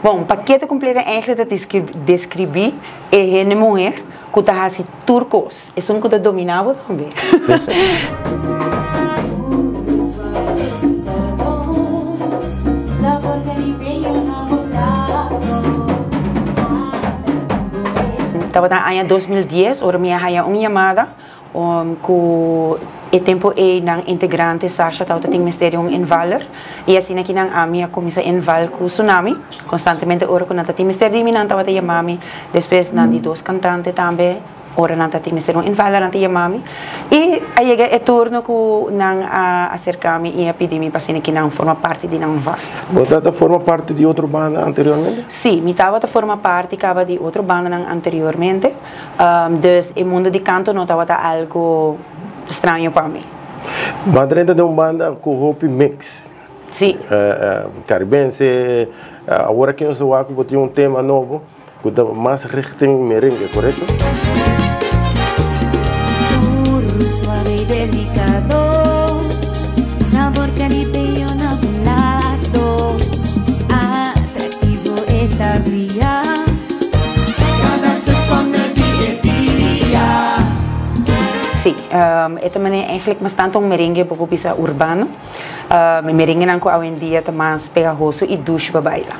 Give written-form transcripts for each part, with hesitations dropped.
Bom, paquete completo eigenlijk dat descrevi é uma mulher que está assim turcos. É um que está dominado também. Estava na ano 2010, ora minha raia uma chamada com o tempo é na integrante Sasha estava tem mistério em Valer e assim aqui na a minha comissa em Val com tsunami constantemente ora com nata tem mistério mina estava te chamami depois na de dois cantantes também ora nata tem mistério em Valer nata chamami e aí é turno com na acercar-me e a pedir-me para assim que não forma parte de não vast. Você forma parte de outra banda anteriormente? Sim, me estava forma parte de outra banda anteriormente, dus o mundo de canto não estava algo estranho para mim. Madrid é uma banda com roupa mix. Sim. Caribense. Agora que eu sou aqui, vou ter um tema novo, que está mais recto em merengue, correto? Suave y delicado, sabor caribeño lado, atractivo está brillar. Cada segundo dia. Sim, é também eigenlijk bastante merengue para bisa urbano. Merengue não com hoje em dia está mais pegajoso e doce para bailar.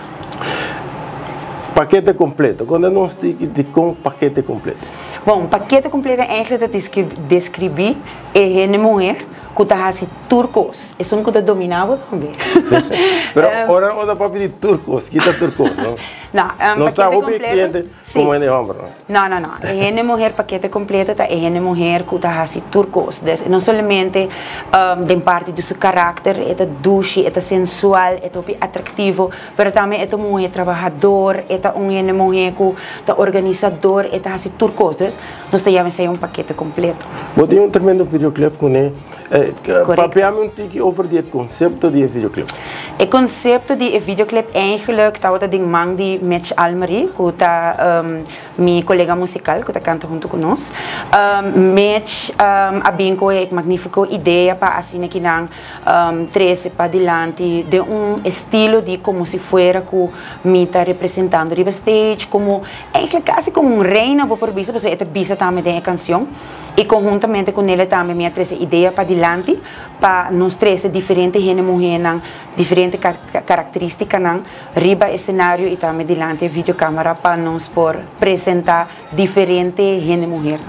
Paquete completo. Quando não stick de com paquete completo. Bom, paquete completo eigenlijk dat descrevi é uma mulher que está assim turcos. É um que está dominado também. Mas ora para pedir turcos, que está turcos, não? Não, não está roupa cliente como é de homem, não? Não. É uma mulher paquete completo, é uma mulher que está assim turcos. Não somente de parte do seu caráter, é doce, é sensual, é atrativo, mas também é uma mulher trabalhadora, é uma mulher que está organizadora, é assim turcos. Nós temos um paquete completo. Você tem um tremendo videoclip com ele. Papiame um tique over het concept die videoclip. Het concept die videoclip eigenlijk estava de man de Mitch Almery, que está meu colega musical, que está cantando junto com nós. Mitch abençoou uma magnífica ideia para assim que não trazer para diante de estilo de como se fosse que me está representando no stage, como quase como reina por bisa, porque é bisa também da canção e conjuntamente com ele também me traz ideia para diante para nós trazer diferentes mulheres, diferentes características riba cenário e também diante a videocâmera para nós por apresentar diferentes mulheres.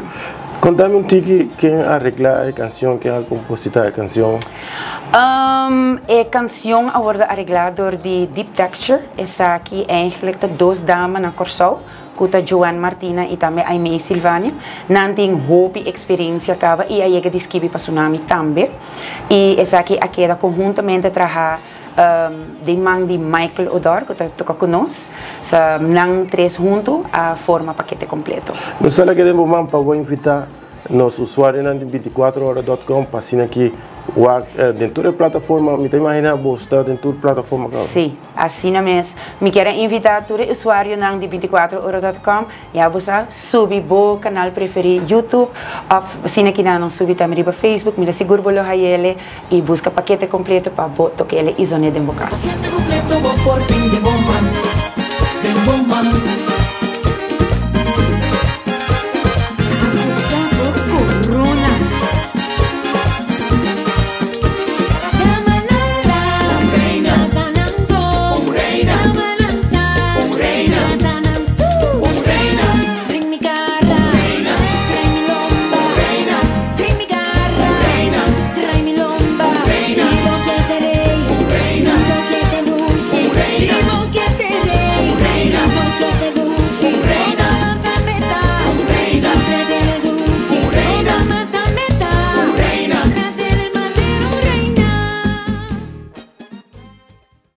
Contame um tique quem arregla a canção, quem é o compositor da canção. A canção agora arreglada de Deep Texture, essa aqui é eigenlijk de duas damas na Corsol, que é Joan Martina e também a Aimee Silvânia. Não tem roupa e experiência acaba e aí é descrevi para Tsunami também. E essa aqui queda conjuntamente trabalhar de mão de Michael Odor, que toca conosco, não três juntos a forma paquete completo. Gostaria que demos uma para invitar nosso usuário na 24horas.com para assinar aqui dentro da plataforma, me imagina você dentro da plataforma. Sim, assim mesmo. Me quero invitar todo o usuário na 24horas.com e a você subir o canal preferido YouTube, assim aqui não subir também para Facebook, me seguro bolo ele e busca paquete completo para tocar ele e zona de boca.